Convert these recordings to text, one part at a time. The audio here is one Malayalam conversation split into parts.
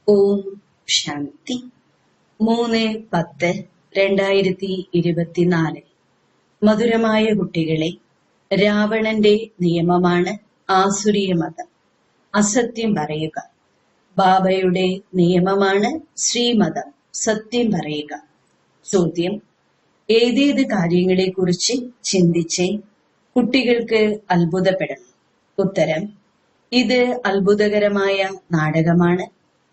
ഓം ശാന്തി. 3/10/2024. മധുരമായ കുട്ടികളെ, രാവണന്റെ നിയമമാണ് ആസുരീയ മതം. അസത്യം പറയുക. ബാബയുടെ നിയമമാണ് ശ്രീമതം. സത്യം പറയുക. ചോദ്യം: ഏതേത് കാര്യങ്ങളെക്കുറിച്ച് ചിന്തിച്ചേ കുട്ടികൾക്ക് അത്ഭുതപ്പെടണം? ഉത്തരം: ഇത് അത്ഭുതകരമായ നാടകമാണ്.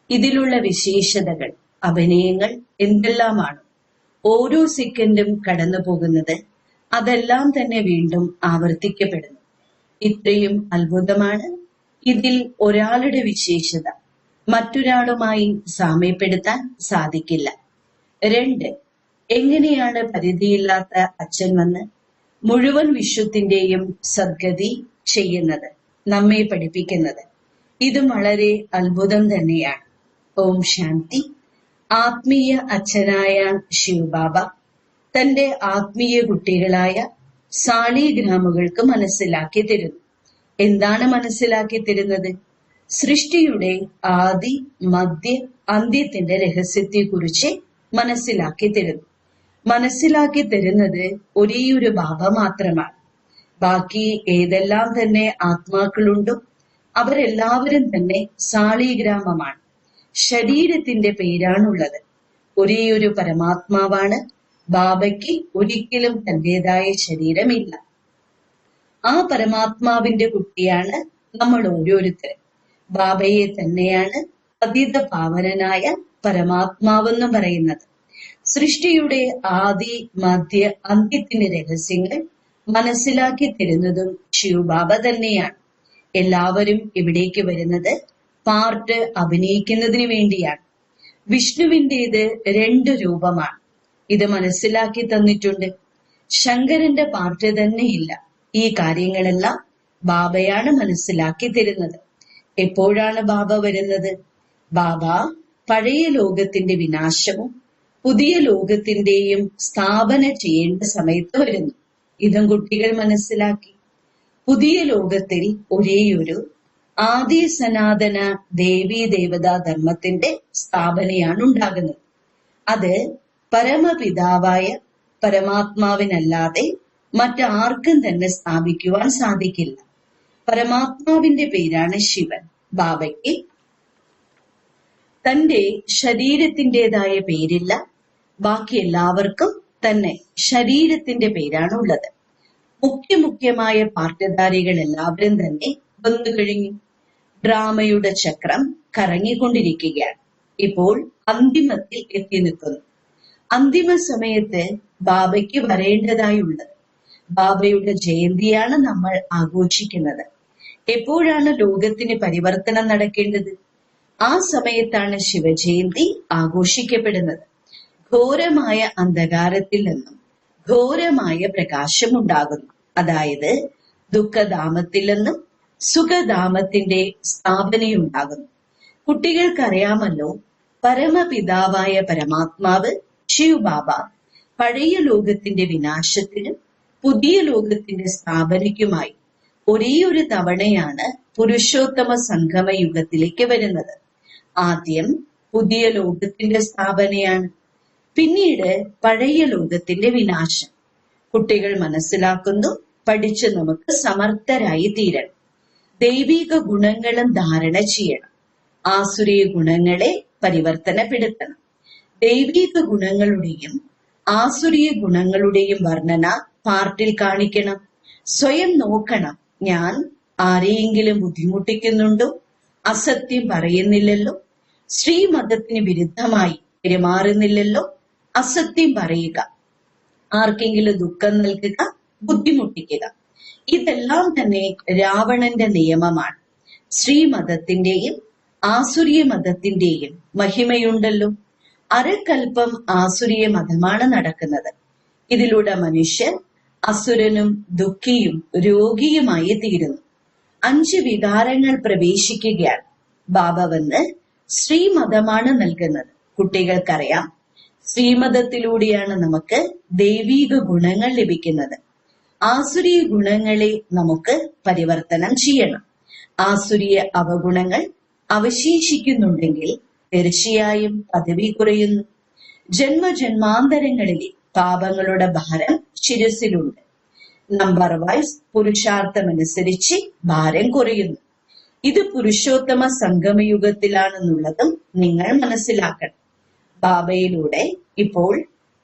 ഇതിലുള്ള വിശേഷതകൾ, അഭിനയങ്ങൾ എന്തെല്ലാമാണ്. ഓരോ സെക്കൻഡും കടന്നു പോകുന്നത്, അതെല്ലാം തന്നെ വീണ്ടും ആവർത്തിക്കപ്പെടുന്നു. ഇത്രയും അത്ഭുതമാണ്. ഇതിൽ ഒരാളുടെ വിശേഷത മറ്റൊരാളുമായി സാമ്യപ്പെടുത്താൻ സാധിക്കില്ല. 2. എങ്ങനെയാണ് പരിധിയില്ലാത്ത അച്ഛൻ വന്ന് മുഴുവൻ വിശ്വത്തിന്റെയും സദ്ഗതി ചെയ്യുന്നത്, നമ്മെ പഠിപ്പിക്കുന്നത്? ഇതും വളരെ അത്ഭുതം തന്നെയാണ്. ഓം ശാന്തി. ആത്മീയ അച്ഛനായ ശിവബാബ തന്റെ ആത്മീയ കുട്ടികളായ സാളിഗ്രാമുകൾക്ക് മനസ്സിലാക്കി തരുന്നു. എന്താണ് മനസ്സിലാക്കി തരുന്നത്? സൃഷ്ടിയുടെ ആദി, മധ്യ, അന്ത്യത്തിന്റെ രഹസ്യത്തെക്കുറിച്ച് മനസ്സിലാക്കി തരുന്നു. മനസ്സിലാക്കി തരുന്നത് ഒരേയൊരു ബാബ മാത്രമാണ്. ബാക്കി ഏതെല്ലാം തന്നെ ആത്മാക്കളുണ്ടോ അവരെല്ലാവരും തന്നെ സാളിഗ്രാമമാണ്. ശരീരത്തിന്റെ പേരാണുള്ളത്. ഒരേയൊരു പരമാത്മാവാണ്. ബാബയ്ക്ക് ഒരിക്കലും തന്റേതായ ശരീരമില്ല. ആ പരമാത്മാവിന്റെ കുട്ടിയാണ് നമ്മൾ ഓരോരുത്തരും. ബാബയെ തന്നെയാണ് പതിത പാവനനായ പരമാത്മാവെന്ന് പറയുന്നത്. സൃഷ്ടിയുടെ ആദി, മധ്യ, അന്ത്യത്തിന്റെ രഹസ്യങ്ങൾ മനസ്സിലാക്കി തരുന്നതും ശിവബാബ തന്നെയാണ്. എല്ലാവരും ഇവിടേക്ക് വരുന്നത് പാർട്ട് അഭിനയിക്കുന്നതിന് വേണ്ടിയാണ്. വിഷ്ണുവിൻ്റെത് 2 രൂപമാണ്. ഇത് മനസ്സിലാക്കി തന്നിട്ടുണ്ട്. ശങ്കരന്റെ പാർട്ട് തന്നെ ഇല്ല. ഈ കാര്യങ്ങളെല്ലാം ബാബയാണ് മനസ്സിലാക്കി തരുന്നത്. എപ്പോഴാണ് ബാബ വരുന്നത്? ബാബ പഴയ ലോകത്തിന്റെ വിനാശവും പുതിയ ലോകത്തിന്റെയും സ്ഥാപന ചെയ്യേണ്ട സമയത്ത് വരുന്നു. ഇതും കുട്ടികൾ മനസ്സിലാക്കി. പുതിയ ലോകത്തിൽ ഒരേയൊരു ആദി സനാതന ദേവീ ദേവതാ ധർമ്മത്തിന്റെ സ്ഥാപനയാണ് ഉണ്ടാകുന്നത്. അത് പരമപിതാവായ പരമാത്മാവിനല്ലാതെ മറ്റാർക്കും തന്നെ സ്ഥാപിക്കുവാൻ സാധിക്കില്ല. പരമാത്മാവിന്റെ പേരാണ് ശിവൻ. ബാബയ്ക്ക് തന്റെ ശരീരത്തിൻ്റെതായ പേരില്ല. ബാക്കി എല്ലാവർക്കും തന്നെ ശരീരത്തിന്റെ പേരാണുള്ളത്. മുഖ്യമായ പാർട്ടിധാരികൾ എല്ലാവരും തന്നെ വന്നു കഴിഞ്ഞു. ഡ്രാമയുടെ ചക്രം കറങ്ങിക്കൊണ്ടിരിക്കുകയാണ്. ഇപ്പോൾ അന്തിമത്തിൽ എത്തി നിൽക്കുന്നു. അന്തിമ സമയത്ത് ബാബയ്ക്ക് വരേണ്ടതായുള്ളത്. ബാബയുടെ ജയന്തിയാണ് നമ്മൾ ആഘോഷിക്കുന്നത്. എപ്പോഴാണ് ലോകത്തിന് പരിവർത്തനം നടക്കേണ്ടത്? ആ സമയത്താണ് ശിവജയന്തി ആഘോഷിക്കപ്പെടുന്നത്. ഘോരമായ അന്ധകാരത്തിൽ നിന്നും ഘോരമായ പ്രകാശം ഉണ്ടാകുന്നു. അതായത് ദുഃഖധാമത്തിൽ നിന്നും സുഖധാമത്തിന്റെ സ്ഥാപനയുണ്ടാകുന്നു. കുട്ടികൾക്കറിയാമല്ലോ, പരമപിതാവായ പരമാത്മാവ് ശിവബാബ പഴയ ലോകത്തിന്റെ വിനാശത്തിനും പുതിയ ലോകത്തിന്റെ സ്ഥാപനയ്ക്കുമായി ഒരേയൊരു തവണയാണ് പുരുഷോത്തമ സംഗമ യുഗത്തിലേക്ക് വരുന്നത്. ആദ്യം പുതിയ ലോകത്തിന്റെ സ്ഥാപനയാണ്, പിന്നീട് പഴയ ലോകത്തിന്റെ വിനാശം. കുട്ടികൾ മനസ്സിലാക്കുന്നു, പഠിച്ച് നമുക്ക് സമർത്ഥരായി തീരണം. ദൈവിക ഗുണങ്ങളും ധാരണ ചെയ്യണം. ആസുരീയ ഗുണങ്ങളെ പരിവർത്തനപ്പെടുത്തണം. ദൈവിക ഗുണങ്ങളുടെയും ആസുരീയ ഗുണങ്ങളുടെയും വർണ്ണന പാർട്ടിൽ കാണിക്കണം. സ്വയം നോക്കണം, ഞാൻ ആരെയെങ്കിലും ബുദ്ധിമുട്ടിക്കുന്നുണ്ടോ? അസത്യം പറയുന്നില്ലല്ലോ? ശ്രീമതത്തിന് വിരുദ്ധമായി പെരുമാറുന്നില്ലല്ലോ? അസത്യം പറയുക, ആർക്കെങ്കിലും ദുഃഖം നൽകുക, ബുദ്ധിമുട്ടിക്കുക, ഇതെല്ലാം തന്നെ രാവണന്റെ നിയമമാണ്. ശ്രീമതത്തിന്റെയും ആസുരീയ മതത്തിന്റെയും മഹിമയുണ്ടല്ലോ. അരക്കൽപ്പം ആസുരീയ മതമാണ് നടക്കുന്നത്. ഇതിലൂടെ മനുഷ്യൻ അസുരനും ദുഃഖിയും രോഗിയുമായി തീരുന്നു. 5 വികാരങ്ങൾ പ്രവേശിക്കുകയാണ്. ബാബ വന്ന് ശ്രീമതമാണ് നൽകുന്നത്. കുട്ടികൾക്കറിയാം, ശ്രീമതത്തിലൂടെയാണ് നമുക്ക് ദൈവീക ഗുണങ്ങൾ ലഭിക്കുന്നത്. ആസുരീയ ഗുണങ്ങളെ നമുക്ക് പരിവർത്തനം ചെയ്യണം. ആസുരീയ അവഗുണങ്ങൾ അവശേഷിക്കുന്നുണ്ടെങ്കിൽ തീർച്ചയായും പദവി കുറയുന്നു. ജന്മജന്മാന്തരങ്ങളിലെ പാപങ്ങളുടെ ഭാരം ശിരസിലുണ്ട്. നമ്പർ വൈസ് പുരുഷാർത്ഥമനുസരിച്ച് ഭാരം കുറയുന്നു. ഇത് പുരുഷോത്തമ സംഗമയുഗത്തിലാണെന്നുള്ളതും നിങ്ങൾ മനസ്സിലാക്കണം. ബാബയിലൂടെ ഇപ്പോൾ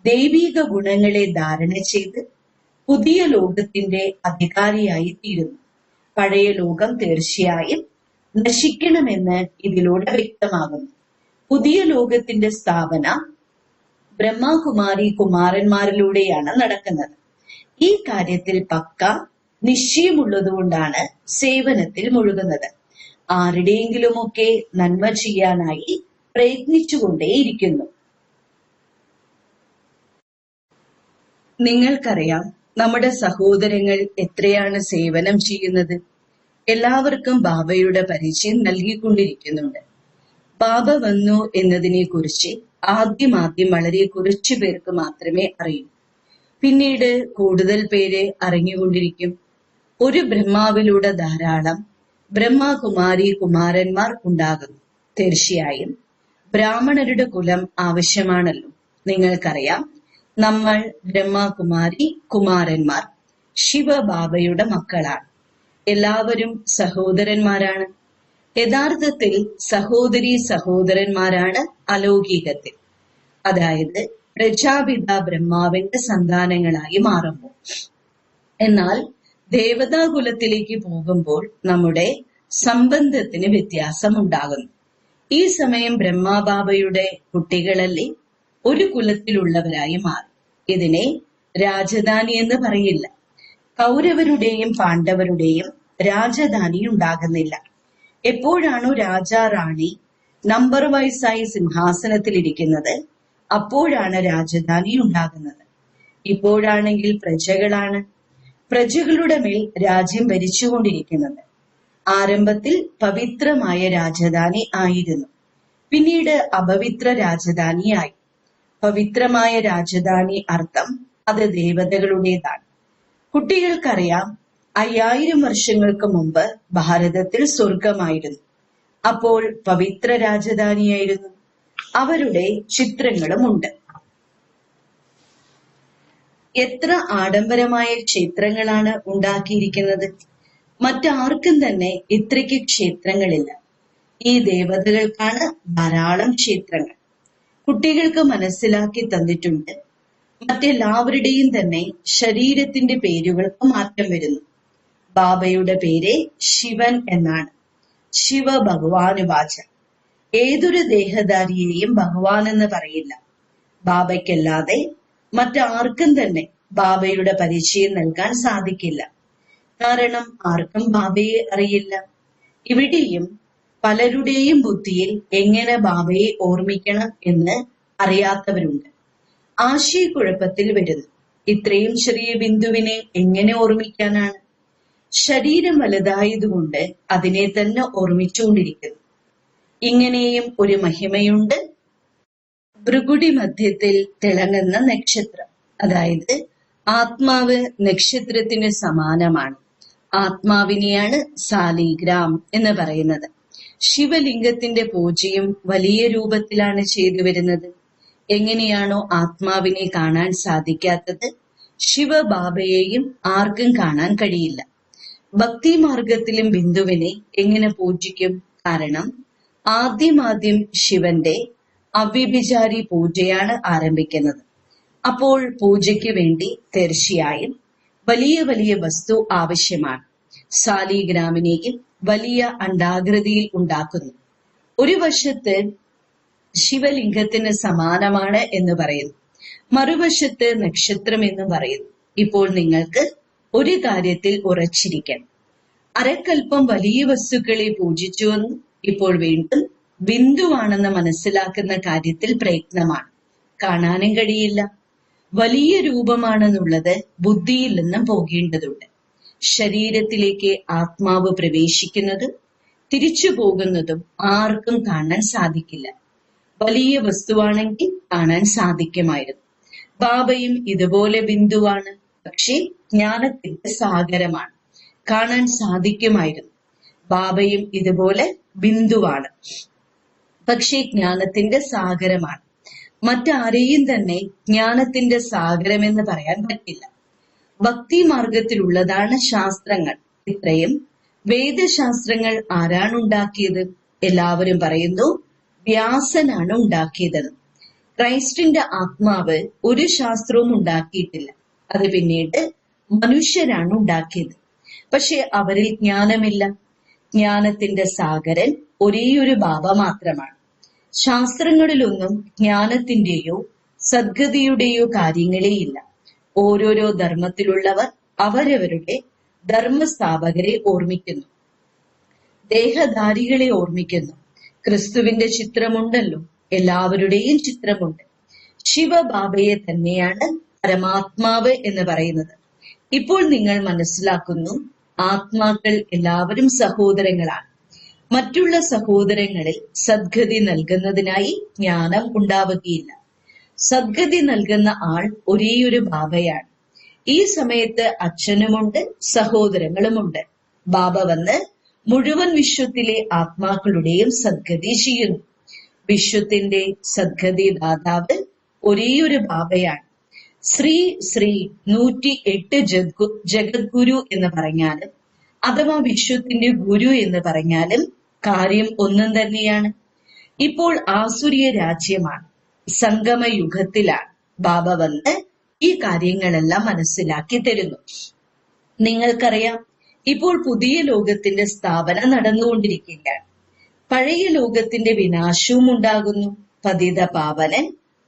ദൈവീക ഗുണങ്ങളെ ധാരണ ചെയ്ത് പുതിയ ലോകത്തിന്റെ അധികാരിയായി തീരുന്നു. പഴയ ലോകം തീർച്ചയായും നശിക്കണമെന്ന് ഇതിലൂടെ വ്യക്തമാകുന്നു. പുതിയ ലോകത്തിന്റെ സ്ഥാപന ബ്രഹ്മകുമാരി കുമാരന്മാരിലൂടെയാണ് നടക്കുന്നത്. ഈ കാര്യത്തിൽ പക്ക നിശ്ചയമുള്ളതുകൊണ്ടാണ് സേവനത്തിൽ മുഴുകുന്നത്. ആരുടെയെങ്കിലുമൊക്കെ നന്മ ചെയ്യാനായി പ്രയത്നിച്ചുകൊണ്ടേയിരിക്കുന്നു. നിങ്ങൾക്കറിയാം, നമ്മുടെ സഹോദരങ്ങൾ എത്രയാണ് സേവനം ചെയ്യുന്നത്. എല്ലാവർക്കും ബാബയുടെ പരിചയം നൽകിക്കൊണ്ടിരിക്കുന്നുണ്ട്. ബാബ വന്നു എന്നതിനെ കുറിച്ച് ആദ്യം വളരെ കുറച്ചു പേർക്ക് മാത്രമേ അറിയൂ. പിന്നീട് കൂടുതൽ പേര് അറിഞ്ഞുകൊണ്ടിരിക്കും. ഒരു ബ്രഹ്മാവിലൂടെ ധാരാളം ബ്രഹ്മകുമാരി കുമാരന്മാർ ഉണ്ടാകുന്നു. തീർച്ചയായും ബ്രാഹ്മണരുടെ കുലം ആവശ്യമാണല്ലോ. നിങ്ങൾക്കറിയാം, നമ്മൾ ബ്രഹ്മകുമാരി കുമാരന്മാർ ശിവബാബയുടെ മക്കളാണ്. എല്ലാവരും സഹോദരന്മാരാണ്. യഥാർത്ഥത്തിൽ സഹോദരി സഹോദരന്മാരാണ് അലൗകികത്തിൽ. അതായത് പ്രജാപിത ബ്രഹ്മാവിന്റെ സന്താനങ്ങളായി മാറുമ്പോൾ. എന്നാൽ ദേവതാകുലത്തിലേക്ക് പോകുമ്പോൾ നമ്മുടെ സംബന്ധത്തിന് വ്യത്യാസമുണ്ടാകുന്നു. ഈ സമയം ബ്രഹ്മബാബയുടെ കുട്ടികളല്ലേ ഒരു കുലത്തിലുള്ളവരായി മാറി. ഇതിനെ രാജധാനി എന്ന് പറയില്ല. കൗരവരുടെയും പാണ്ഡവരുടെയും രാജധാനി ഉണ്ടാകുന്നില്ല. എപ്പോഴാണോ രാജാ റാണി നമ്പർ വൈസായി സിംഹാസനത്തിലിരിക്കുന്നത്, അപ്പോഴാണ് രാജധാനി ഉണ്ടാകുന്നത്. ഇപ്പോഴാണെങ്കിൽ പ്രജകളാണ് പ്രജകളുടെ മേൽ രാജ്യം ഭരിച്ചുകൊണ്ടിരിക്കുന്നത്. ആരംഭത്തിൽ പവിത്രമായ രാജധാനി ആയിരുന്നു, പിന്നീട് അപവിത്ര രാജധാനിയായി. പവിത്രമായ രാജധാനി അർത്ഥം അത് ദേവതകളുടേതാണ്. കുട്ടികൾക്കറിയാം, 5000 വർഷങ്ങൾക്ക് മുമ്പ് ഭാരതത്തിൽ സ്വർഗമായിരുന്നു. അപ്പോൾ പവിത്ര രാജധാനിയായിരുന്നു. അവരുടെ ചിത്രങ്ങളുമുണ്ട്. എത്ര ആഡംബരമായ ക്ഷേത്രങ്ങളാണ് ഉണ്ടാക്കിയിരിക്കുന്നത്. മറ്റാർക്കും തന്നെ ഇത്രയ്ക്ക് ക്ഷേത്രങ്ങളില്ല. ഈ ദേവതകൾക്കാണ് ധാരാളം ക്ഷേത്രങ്ങൾ. കുട്ടികൾക്ക് മനസ്സിലാക്കി തന്നിട്ടുണ്ട്. മറ്റെല്ലാവരുടെയും തന്നെ ശരീരത്തിന്റെ പേരുകൾക്ക് മാറ്റം വരുന്നു. ബാബയുടെ പേര് ശിവൻ എന്നാണ്. ശിവ ഭഗവാനുവാച. ഏതൊരു ദേഹധാരിയെയും ഭഗവാൻ എന്ന് പറയില്ല. ബാബയ്ക്കല്ലാതെ മറ്റാർക്കും തന്നെ ബാബയുടെ പരിചയം നൽകാൻ സാധിക്കില്ല. കാരണം ആർക്കും ബാബയെ അറിയില്ല. ഇവിടെയും പലരുടെയും ബുദ്ധിയിൽ എങ്ങനെ ബാബയെ ഓർമ്മിക്കണം എന്ന് അറിയാത്തവരുണ്ട്. ആശയക്കുഴപ്പത്തിൽ വരുന്നു. ഇത്രയും ചെറിയ ബിന്ദുവിനെ എങ്ങനെ ഓർമ്മിക്കാനാണ്? ശരീരം വലുതായതുകൊണ്ട് അതിനെ തന്നെ ഓർമ്മിച്ചുകൊണ്ടിരിക്കുന്നു. ഇങ്ങനെയും ഒരു മഹിമയുണ്ട്. ഭൃഗുടി മധ്യത്തിൽ തിളങ്ങുന്ന നക്ഷത്രം, അതായത് ആത്മാവ് നക്ഷത്രത്തിന് സമാനമാണ്. ആത്മാവിനെയാണ് സാലിഗ്രാം എന്ന് പറയുന്നത്. ശിവലിംഗത്തിന്റെ പൂജയും വലിയ രൂപത്തിലാണ് ചെയ്തു വരുന്നത്. എങ്ങനെയാണോ ആത്മാവിനെ കാണാൻ സാധിക്കാത്തത്, ശിവബാബയെയും ആർക്കും കാണാൻ കഴിയില്ല. ഭക്തിമാർഗത്തിലും ബിന്ദുവിനെ എങ്ങനെ പൂജിക്കും? കാരണം ആദ്യം ശിവന്റെ അവ്യഭിചാരി പൂജയാണ് ആരംഭിക്കുന്നത്. അപ്പോൾ പൂജയ്ക്ക് വേണ്ടി തീർച്ചയായും വലിയ വലിയ വസ്തു ആവശ്യമാണ്. സാലിഗ്രാമിനെയും വലിയ അണ്ഡാകൃതിയിൽ ഉണ്ടാക്കുന്നു. ഒരു വശത്ത് ശിവലിംഗത്തിന് സമാനമാണ് എന്ന് പറയുന്നു, മറുവശത്ത് നക്ഷത്രം എന്ന് പറയുന്നു. ഇപ്പോൾ നിങ്ങൾക്ക് ഒരു കാര്യത്തിൽ ഉറച്ചിരിക്കണം. അരക്കൽപ്പം വലിയ വസ്തുക്കളെ പൂജിച്ചുവെന്നും ഇപ്പോൾ വീണ്ടും ബിന്ദുവാണെന്ന് മനസ്സിലാക്കുന്ന കാര്യത്തിൽ പ്രയത്നമാണ്. കാണാനും കഴിയില്ല. വലിയ രൂപമാണെന്നുള്ളത് ബുദ്ധിയിൽ നിന്നും പോകേണ്ടതുണ്ട്. ശരീരത്തിലേക്ക് ആത്മാവ് പ്രവേശിക്കുന്നതും തിരിച്ചു പോകുന്നതും ആർക്കും കാണാൻ സാധിക്കില്ല. വലിയ വസ്തുവാണെങ്കിൽ കാണാൻ സാധിക്കുമായിരുന്നു. ബാബയും ഇതുപോലെ ബിന്ദുവാണ്, പക്ഷേ ജ്ഞാനത്തിന്റെ സാഗരമാണ്, കാണാൻ സാധിക്കുമായിരുന്നു. ബാബയും ഇതുപോലെ ബിന്ദുവാണ്. പക്ഷേ ജ്ഞാനത്തിന്റെ സാഗരമാണ്. മറ്റാരെയും തന്നെ ജ്ഞാനത്തിന്റെ സാഗരമെന്ന് പറയാൻ പറ്റില്ല. ഭക്തി മാർഗത്തിലുള്ളതാണ് ശാസ്ത്രങ്ങൾ. ഇത്രയും വേദശാസ്ത്രങ്ങൾ ആരാണ് ഉണ്ടാക്കിയത്? എല്ലാവരും പറയുന്നു വ്യാസനാണ് ഉണ്ടാക്കിയതെന്ന്. ക്രൈസ്റ്റിന്റെ ആത്മാവ് ഒരു ശാസ്ത്രവും ഉണ്ടാക്കിയിട്ടില്ല. അത് പിന്നീട് മനുഷ്യരാണ് ഉണ്ടാക്കിയത്. പക്ഷെ അവരിൽ ജ്ഞാനമില്ല. ജ്ഞാനത്തിന്റെ സാഗരൻ ഒരേയൊരു ബാബ മാത്രമാണ്. ശാസ്ത്രങ്ങളിലൊന്നും ജ്ഞാനത്തിന്റെയോ സദ്ഗതിയുടെയോ കാര്യങ്ങളേയില്ല. ഓരോരോ ധർമ്മത്തിലുള്ളവർ അവരവരുടെ ധർമ്മസ്ഥാപകരെ ഓർമ്മിക്കുന്നു, ദേഹധാരികളെ ഓർമ്മിക്കുന്നു. ക്രിസ്തുവിന്റെ ചിത്രമുണ്ടല്ലോ, എല്ലാവരുടെയും ചിത്രമുണ്ട്. ശിവബാബയെ തന്നെയാണ് പരമാത്മാവ് എന്ന് പറയുന്നത്. ഇപ്പോൾ നിങ്ങൾ മനസ്സിലാക്കുന്നു, ആത്മാക്കൾ എല്ലാവരും സഹോദരങ്ങളാണ്. മറ്റുള്ള സഹോദരങ്ങളിൽ സദ്ഗതി നൽകുന്നതിനായി ജ്ഞാനം ഉണ്ടാവുകയില്ല. സദ്ഗതി നൽകുന്ന ആൾ ഒരേയൊരു ബാബയാണ്. ഈ സമയത്ത് അച്ഛനുമുണ്ട്, സഹോദരങ്ങളുമുണ്ട്. ബാബ വന്ന് മുഴുവൻ വിശ്വത്തിലെ ആത്മാക്കളുടെയും സദ്ഗതി ചെയ്യുന്നു. വിശ്വത്തിന്റെ സദ്ഗതി ദാതാവ് ഒരേയൊരു ബാബയാണ്. ശ്രീ ശ്രീ 108 ജഗദ്ഗുരു എന്ന് പറഞ്ഞാലും അഥവാ വിശ്വത്തിന്റെ ഗുരു എന്ന് പറഞ്ഞാലും കാര്യം ഒന്നും തന്നെയാണ്. ഇപ്പോൾ ആസുരീയ രാജ്യമാണ്, സംഗമയുഗത്തിലാണ്. ബാബ വന്ന് ഈ കാര്യങ്ങളെല്ലാം മനസ്സിലാക്കി തരുന്നു. നിങ്ങൾക്കറിയാം, ഇപ്പോൾ പുതിയ ലോകത്തിന്റെ സ്ഥാപന നടന്നുകൊണ്ടിരിക്കുകയാണ്. പഴയ ലോകത്തിന്റെ വിനാശവും ഉണ്ടാകുന്നു. പതിത പാവനൻ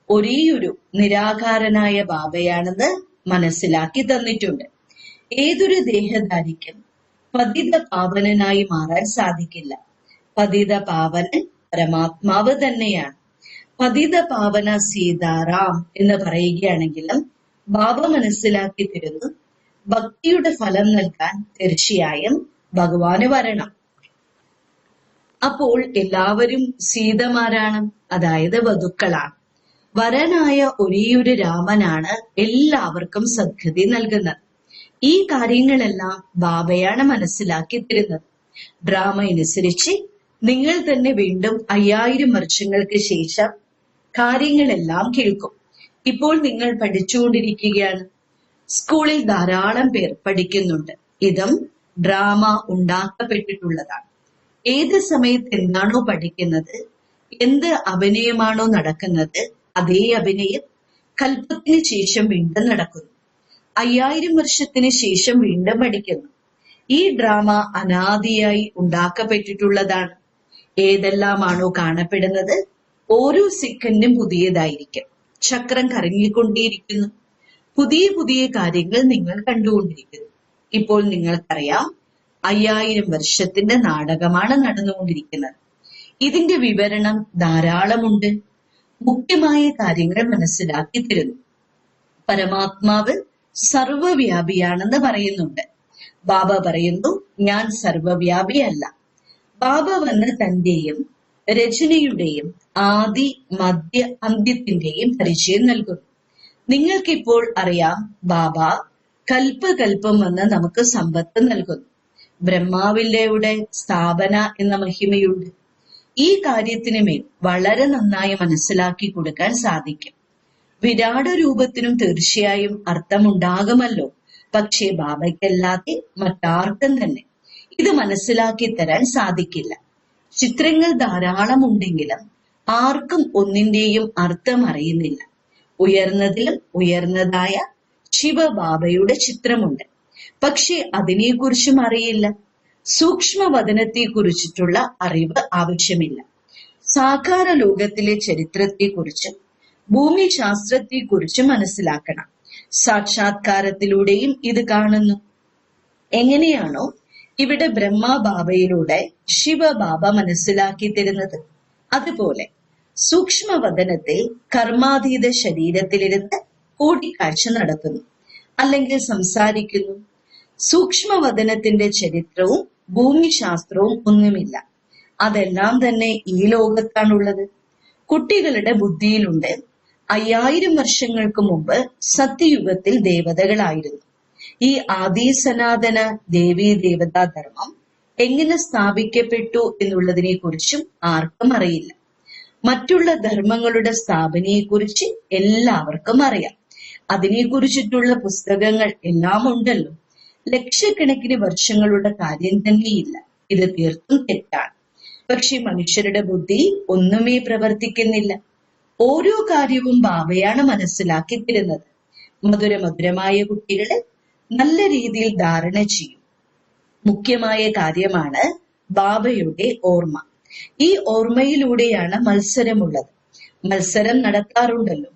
ഒരേയൊരു നിരാകാരനായ ബാബയാണെന്ന് മനസ്സിലാക്കി തന്നിട്ടുണ്ട്. ഏതൊരു ദേഹധാരിക്കും പതിത പാവനനായി മാറാൻ സാധിക്കില്ല. പതിത പാവനൻ പരമാത്മാവ് തന്നെയാണ്. പതിത പാവന സീതാറാം എന്ന് പറയുകയാണെങ്കിലും ബാബ മനസ്സിലാക്കി തരുന്നു, ഭക്തിയുടെ ഫലം നൽകാൻ തീർച്ചയായും ഭഗവാന് വരണം. അപ്പോൾ എല്ലാവരും സീതമാരാണ്, അതായത് വധുക്കളാണ്. വരനായ ഒരേയൊരു രാമനാണ് എല്ലാവർക്കും സദ്ഗതി നൽകുന്നത്. ഈ കാര്യങ്ങളെല്ലാം ബാബയാണ് മനസ്സിലാക്കി തരുന്നത്. ഡ്രാമ അനുസരിച്ച് നിങ്ങൾ തന്നെ വീണ്ടും 5000 വർഷങ്ങൾക്ക് ശേഷം കാര്യങ്ങളെല്ലാം കേൾക്കും. ഇപ്പോൾ നിങ്ങൾ പഠിച്ചുകൊണ്ടിരിക്കുകയാണ്. സ്കൂളിൽ ധാരാളം പേർ പഠിക്കുന്നുണ്ട്. ഇതും ഡ്രാമ ഉണ്ടാക്കപ്പെട്ടിട്ടുള്ളതാണ്. ഏത് സമയത്ത് എന്താണോ പഠിക്കുന്നത്, എന്ത് അഭിനയമാണോ നടക്കുന്നത്, അതേ അഭിനയം കൽപ്പത്തിന് ശേഷം വീണ്ടും നടക്കുന്നു. 5000 വർഷത്തിന് ശേഷം വീണ്ടും പഠിക്കുന്നു. ഈ ഡ്രാമ അനാദിയായി ഉണ്ടാക്കപ്പെട്ടിട്ടുള്ളതാണ്. ഏതെല്ലാമാണോ കാണപ്പെടുന്നത്, ഓരോ സെക്കൻഡും പുതിയതായിരിക്കും. ചക്രം കറങ്ങിക്കൊണ്ടേയിരിക്കുന്നു. പുതിയ പുതിയ കാര്യങ്ങൾ നിങ്ങൾ കണ്ടുകൊണ്ടിരിക്കുന്നു. ഇപ്പോൾ നിങ്ങൾക്കറിയാം, 5000 വർഷത്തിന്റെ നാടകമാണ് നടന്നുകൊണ്ടിരിക്കുന്നത്. ഇതിന്റെ വിവരണം ധാരാളമുണ്ട്. മുഖ്യമായ കാര്യങ്ങൾ മനസ്സിലാക്കി തരുന്നു. പരമാത്മാവ് സർവവ്യാപിയാണെന്ന് പറയുന്നുണ്ട്. ബാബ പറയുന്നു, ഞാൻ സർവവ്യാപിയല്ല. ബാബ വന്ന് തന്റെയും രചനയുടെയും ആദി മധ്യ അന്ത്യത്തിന്റെയും പരിചയം നൽകുന്നു. നിങ്ങൾക്കിപ്പോൾ അറിയാം, ബാബ കൽപ്പകൽപ്പം വന്ന് നമുക്ക് സമ്പത്ത് നൽകുന്നു. ബ്രഹ്മാവിന്റെ സ്ഥാപന എന്ന മഹിമയുണ്ട്. ഈ കാര്യത്തിന് മേൽ വളരെ നന്നായി മനസ്സിലാക്കി കൊടുക്കാൻ സാധിക്കും. വിരാട രൂപത്തിനും തീർച്ചയായും അർത്ഥമുണ്ടാകുമല്ലോ. പക്ഷേ ബാബയ്ക്കല്ലാതെ മറ്റാർക്കും തന്നെ ഇത് മനസ്സിലാക്കി തരാൻ സാധിക്കില്ല. ചിത്രങ്ങൾ ധാരാളം ഉണ്ടെങ്കിലും ആർക്കും ഒന്നിന്റെയും അർത്ഥം അറിയുന്നില്ല. ഉയർന്നതിലും ഉയർന്നതായ ശിവബാബയുടെ ചിത്രമുണ്ട്, പക്ഷെ അതിനെക്കുറിച്ചും അറിയില്ല. സൂക്ഷ്മവദനത്തെ കുറിച്ചിട്ടുള്ള അറിവ് ആവശ്യമില്ല. സാകാര ലോകത്തിലെ ചരിത്രത്തെക്കുറിച്ചും ഭൂമിശാസ്ത്രത്തെക്കുറിച്ചും മനസ്സിലാക്കണം. സാക്ഷാത്കാരത്തിലൂടെയും ഇത് കാണുന്നു. എങ്ങനെയാണോ ഇവിടെ ബ്രഹ്മബാബയിലൂടെ ശിവബാബ മനസ്സിലാക്കി തരുന്നത്, അതുപോലെ സൂക്ഷ്മവദനത്തിൽ കർമാതീത ശരീരത്തിലിരുന്ന് കൂടിക്കാഴ്ച നടത്തുന്നു, അല്ലെങ്കിൽ സംസാരിക്കുന്നു. സൂക്ഷ്മവദനത്തിന്റെ ചരിത്രവും ഭൂമിശാസ്ത്രവും ഒന്നുമില്ല. അതെല്ലാം തന്നെ ഈ ലോകത്താണുള്ളത്. കുട്ടികളുടെ ബുദ്ധിയിലുണ്ട്, 5000 വർഷങ്ങൾക്ക് മുമ്പ് സത്യയുഗത്തിൽ ദേവതകളായിരുന്നു. ഈ ആദി സനാതന ദേവീ ദേവതാ ധർമ്മം എങ്ങനെ സ്ഥാപിക്കപ്പെട്ടു എന്നുള്ളതിനെ കുറിച്ചും ആർക്കും അറിയില്ല. മറ്റുള്ള ധർമ്മങ്ങളുടെ സ്ഥാപനയെക്കുറിച്ച് എല്ലാവർക്കും അറിയാം. അതിനെക്കുറിച്ചിട്ടുള്ള പുസ്തകങ്ങൾ എല്ലാം ഉണ്ടല്ലോ. ലക്ഷക്കണക്കിന് വർഷങ്ങളുടെ കാര്യം തന്നെയില്ല. ഇത് തീർത്തും തെറ്റാണ്. പക്ഷെ മനുഷ്യരുടെ ബുദ്ധി ഒന്നുമേ പ്രവർത്തിക്കുന്നില്ല. ഓരോ കാര്യവും ബാബയാണ് മനസ്സിലാക്കി തരുന്നത്. മധുരമായ കുട്ടികളെ നല്ല രീതിയിൽ ധാരണ ചെയ്യും. മുഖ്യമായ കാര്യമാണ് ബാബയുടെ ഓർമ്മ. ഈ ഓർമ്മയിലൂടെയാണ് മത്സരമുള്ളത്. മത്സരം നടത്താറുണ്ടല്ലോ.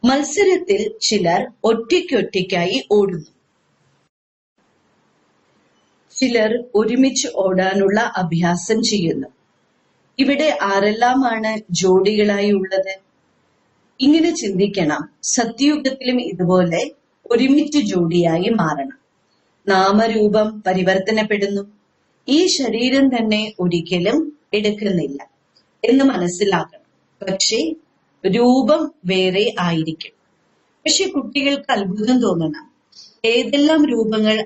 മത്സരത്തിൽ ചിലർ ഒറ്റയ്ക്കൊറ്റയ്ക്കായി ഓടുന്നു, ചിലർ ഒരുമിച്ച് ഓടാനുള്ള അഭ്യാസം ചെയ്യുന്നു. ഇവിടെ ആരെല്ലാമാണ് ജോഡികളായി ഉള്ളത്? ഇങ്ങനെ ചിന്തിക്കണം. സത്യയുഗത്തിലും ഇതുപോലെ ഒരുമിച്ച് ജോഡിയായി മാറണം. നാമരൂപം പരിവർത്തനപ്പെടുന്നു. ഈ ശരീരം തന്നെ ഒരിക്കലും എടുക്കുന്നില്ല എന്ന് മനസ്സിലാക്കണം. പക്ഷേ രൂപം വേറെ ആയിരിക്കും. പക്ഷെ കുട്ടികൾക്ക് അത്ഭുതം തോന്നണം. ഏതെല്ലാം രൂപങ്ങൾ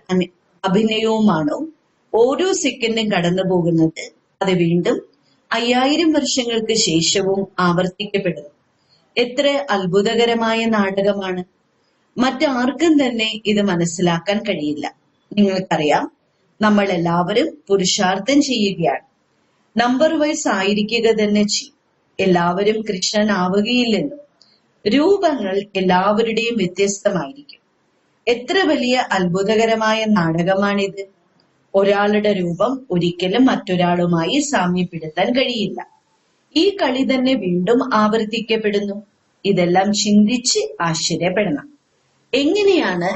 അഭിനയവുമാണോ ഓരോ സെക്കൻഡും കടന്നു പോകുന്നത്, അത് വീണ്ടും 5000 വർഷങ്ങൾക്ക് ശേഷവും ആവർത്തിക്കപ്പെടുന്നു. എത്ര അത്ഭുതകരമായ നാടകമാണ്! മറ്റാർക്കും തന്നെ ഇത് മനസ്സിലാക്കാൻ കഴിയില്ല. നിങ്ങൾക്കറിയാം, നമ്മൾ എല്ലാവരും പുരുഷാർത്ഥം ചെയ്യുകയാണ്. നമ്പർ വൈസ് ആയിരിക്കുക തന്നെ ചെയ്യും. എല്ലാവരും കൃഷ്ണനാവുകയില്ലല്ലോ. രൂപങ്ങൾ എല്ലാവരുടെയും വ്യത്യസ്തമായിരിക്കും. എത്ര വലിയ അത്ഭുതകരമായ നാടകമാണിത്! ഒരാളുടെ രൂപം ഒരിക്കലും മറ്റൊരാളുമായി സാമ്യപ്പെടുത്താൻ കഴിയില്ല. ഈ കളി തന്നെ വീണ്ടും ആവർത്തിക്കപ്പെടുന്നു. ഇതെല്ലാം ചിന്തിച്ച് ആശ്ചര്യപ്പെടണം. എങ്ങനെയാണ്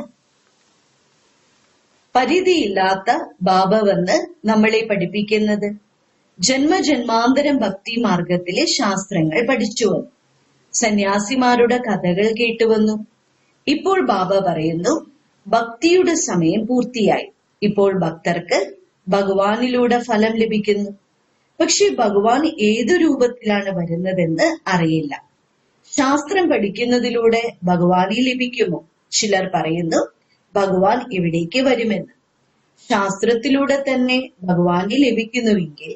പരിധിയില്ലാത്ത ബാബ വന്ന് നമ്മളെ പഠിപ്പിക്കുന്നത്? ജന്മജന്മാന്തരം ഭക്തി മാർഗത്തിലെ ശാസ്ത്രങ്ങൾ പഠിച്ചു വന്നു. സന്യാസിമാരുടെ കഥകൾ കേട്ടുവന്നു. ഇപ്പോൾ ബാബ പറയുന്നു, ഭക്തിയുടെ സമയം പൂർത്തിയായി. ഇപ്പോൾ ഭക്തർക്ക് ഭഗവാനിലൂടെ ഫലം ലഭിക്കുന്നു. പക്ഷെ ഭഗവാൻ ഏതു രൂപത്തിലാണ് വരുന്നതെന്ന് അറിയില്ല. ശാസ്ത്രം പഠിക്കുന്നതിലൂടെ ഭഗവാനെ ലഭിക്കുമോ? ചിലർ പറയുന്നു ഭഗവാൻ ഇവിടേക്ക് വരുമെന്ന്. ശാസ്ത്രത്തിലൂടെ തന്നെ ഭഗവാനെ ലഭിക്കുന്നുവെങ്കിൽ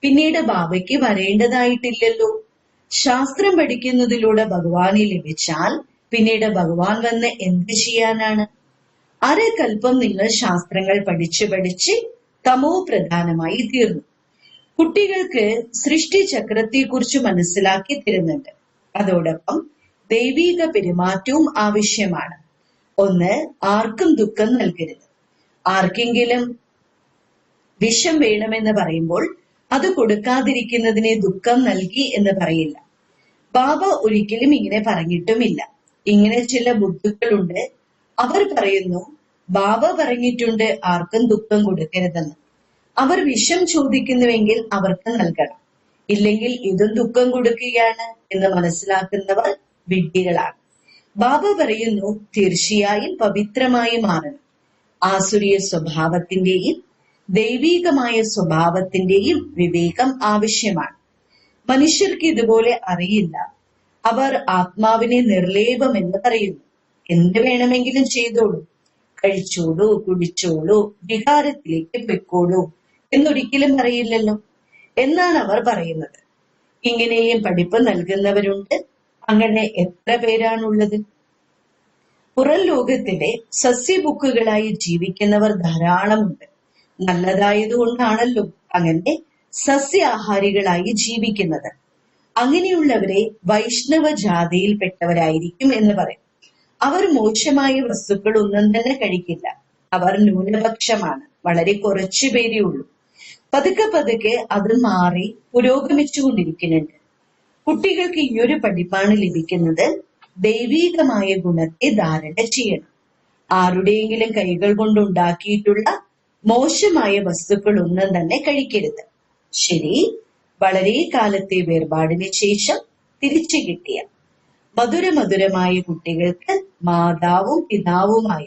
പിന്നീട് ബാബയ്ക്ക് വരേണ്ടതായിട്ടില്ലല്ലോ. ശാസ്ത്രം പഠിക്കുന്നതിലൂടെ ഭഗവാനെ ലഭിച്ചാൽ പിന്നീട് ഭഗവാൻ വന്ന് എന്ത് ചെയ്യാനാണ്? അരകൽപ്പം നിങ്ങൾ ശാസ്ത്രങ്ങൾ പഠിച്ച് തമോ പ്രധാനമായി തീർന്നു. കുട്ടികൾക്ക് സൃഷ്ടിചക്രത്തെക്കുറിച്ച് മനസ്സിലാക്കി തരുന്നുണ്ട്. അതോടൊപ്പം ദൈവിക പെരുമാറ്റവും ആവശ്യമാണ്. ഒന്ന്, ആർക്കും ദുഃഖം നൽകരുത്. ആർക്കെങ്കിലും വിഷം വേണമെന്ന് പറയുമ്പോൾ അത് കൊടുക്കാതിരിക്കുന്നതിനെ ദുഃഖം നൽകി എന്ന് പറയില്ല. ബാബ ഒരിക്കലും ഇങ്ങനെ പറഞ്ഞിട്ടുമില്ല. ഇങ്ങനെ ചില ബുദ്ധുക്കളുണ്ട്. അവർ പറയുന്നു, ബാബ പറഞ്ഞിട്ടുണ്ട് ആർക്കും ദുഃഖം കൊടുക്കരുതെന്ന്. അവർ വിഷം ചോദിക്കുന്നുവെങ്കിൽ അവർക്ക് നൽകണം. ഇല്ലെങ്കിൽ ഇതും ദുഃഖം കൊടുക്കുകയാണ് എന്ന് മനസ്സിലാക്കുന്നവർ വിഡ്ഢികളാണ്. ബാബ പറയുന്നു, തീർച്ചയായും പവിത്രമായി മാറണം. ആസുരീയ സ്വഭാവത്തിന്റെയും ദൈവീകമായ സ്വഭാവത്തിന്റെയും വിവേകം ആവശ്യമാണ്. മനുഷ്യർക്ക് ഇതുപോലെ അറിയില്ല. അവർ ആത്മാവിനെ നിർലേപം എന്ന് പറയുന്നു. എന്ത് വേണമെങ്കിലും ചെയ്തോളൂ, കഴിച്ചോളൂ, കുടിച്ചോളൂ, വികാരത്തിലേക്ക് പൊയ്ക്കോളൂ എന്നൊരിക്കലും പറയില്ലല്ലോ എന്നാണ് അവർ പറയുന്നത്. ഇങ്ങനെയും പഠിപ്പ് നൽകുന്നവരുണ്ട്. അങ്ങനെ എത്ര പേരാണുള്ളത്? പുറം ലോകത്തിലെ സസ്യബുക്കുകളായി ജീവിക്കുന്നവർ ധാരാളമുണ്ട്. നല്ലതായതുകൊണ്ടാണല്ലോ അങ്ങനെ സസ്യാഹാരികളായി ജീവിക്കുന്നത്. അങ്ങനെയുള്ളവരെ വൈഷ്ണവ ജാതിയിൽപ്പെട്ടവരായിരിക്കും എന്ന് പറയും. അവർ മോശമായ വസ്തുക്കൾ ഒന്നും തന്നെ കഴിക്കില്ല. അവർ ന്യൂനപക്ഷമാണ്. വളരെ കുറച്ചു പേരേ ഉള്ളൂ. പതുക്കെ അത് മാറി പുരോഗമിച്ചുകൊണ്ടിരിക്കുന്നുണ്ട്. കുട്ടികൾക്ക് ഈയൊരു പഠിപ്പാണ് ലഭിക്കുന്നത്. ദൈവീകമായ ഗുണത്തെ ധാരണ ചെയ്യണം. ആരുടെയെങ്കിലും കൈകൾ കൊണ്ടുണ്ടാക്കിയിട്ടുള്ള മോശമായ വസ്തുക്കൾ ഒന്നും തന്നെ കഴിക്കരുത്. ശരി, വളരെ കാലത്തെ വേർപാടിന് ശേഷം തിരിച്ചു കിട്ടിയ മധുരമായ കുട്ടികൾക്ക് മാതാവും പിതാവുമായ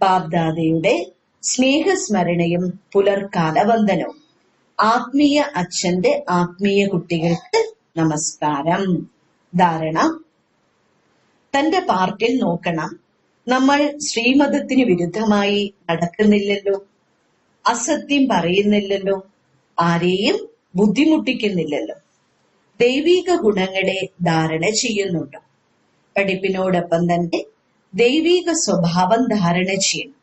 ബാബ്ദാദയുടെ സ്നേഹസ്മരണയും പുലർക്കാല വന്ദനവും. ആത്മീയ അച്ഛന്റെ ആത്മീയ കുട്ടികൾക്ക് നമസ്കാരം. ധാരണ: തന്റെ പാർട്ടിൽ നോക്കണം. നമ്മൾ ശ്രീമതത്തിന് വിരുദ്ധമായി നടക്കുന്നില്ലല്ലോ, അസത്യം പറയുന്നില്ലല്ലോ, ആരെയും ബുദ്ധിമുട്ടിക്കുന്നില്ലല്ലോ. ദൈവിക ഗുണങ്ങളെ ധാരണ ചെയ്യുന്നുണ്ട്. പഠിപ്പിനോടൊപ്പം തന്നെ ദൈവിക സ്വഭാവം ധാരണ ചെയ്യണം.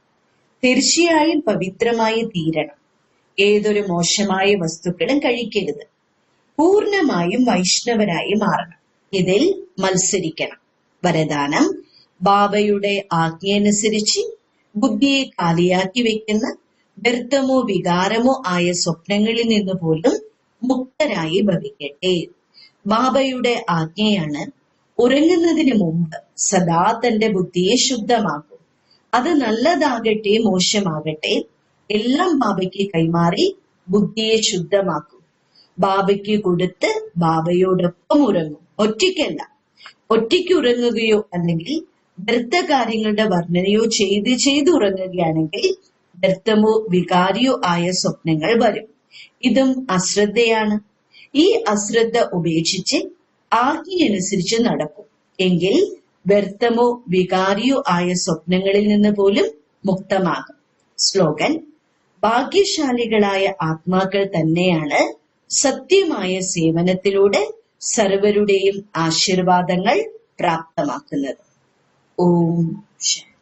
തീർച്ചയായും പവിത്രമായി തീരണം. ഏതൊരു മോശമായ വസ്തുക്കളും കഴിക്കരുത്. പൂർണ്ണമായും വൈഷ്ണവരായി മാറണം. ഇതിൽ മത്സരിക്കണം. വരദാനം: ബാബയുടെ ആജ്ഞയനുസരിച്ച് ബുദ്ധിയെ കാലിയാക്കി വെക്കുന്ന വ്യർത്ഥമോ വികാരമോ ആയ സ്വപ്നങ്ങളിൽ നിന്ന് പോലും മുക്തരായി ഭവിക്കട്ടെ. ബാബയുടെ ആജ്ഞയാണ്, ഉറങ്ങുന്നതിന് മുമ്പ് സദാ തന്റെ ബുദ്ധിയെ ശുദ്ധമാക്കും. അത് നല്ലതാകട്ടെ മോശമാകട്ടെ, എല്ലാം ബാബയ്ക്ക് കൈമാറി ബുദ്ധിയെ ശുദ്ധമാക്കും. ബാബയ്ക്ക് കൊടുത്ത് ബാബയോടൊപ്പം ഉറങ്ങും. ഒറ്റയ്ക്കല്ല. ഒറ്റയ്ക്ക് ഉറങ്ങുകയോ അല്ലെങ്കിൽ വ്യർത്ഥ കാര്യങ്ങളുടെ വർണ്ണനയോ ചെയ്ത് ഉറങ്ങുകയാണെങ്കിൽ വ്യർത്ഥമോ വികാരിയോ ആയ സ്വപ്നങ്ങൾ വരും. ഇതും അശ്രദ്ധയാണ്. ഈ അശ്രദ്ധ ഉപേക്ഷിച്ച് ആജ്ഞയനുസരിച്ച് നടക്കും എങ്കിൽ വ്യർത്ഥമോ വികാരിയോ ആയ സ്വപ്നങ്ങളിൽ നിന്ന് പോലും മുക്തമാകും. സ്ലോഗൻ: ഭാഗ്യശാലികളായ ആത്മാക്കൾ തന്നെയാണ് സത്യമായ സേവനത്തിലൂടെ സർവരുടെയും ആശീർവാദങ്ങൾ പ്രാപ്തമാക്കുന്നത്. ഓം ശാന്തി.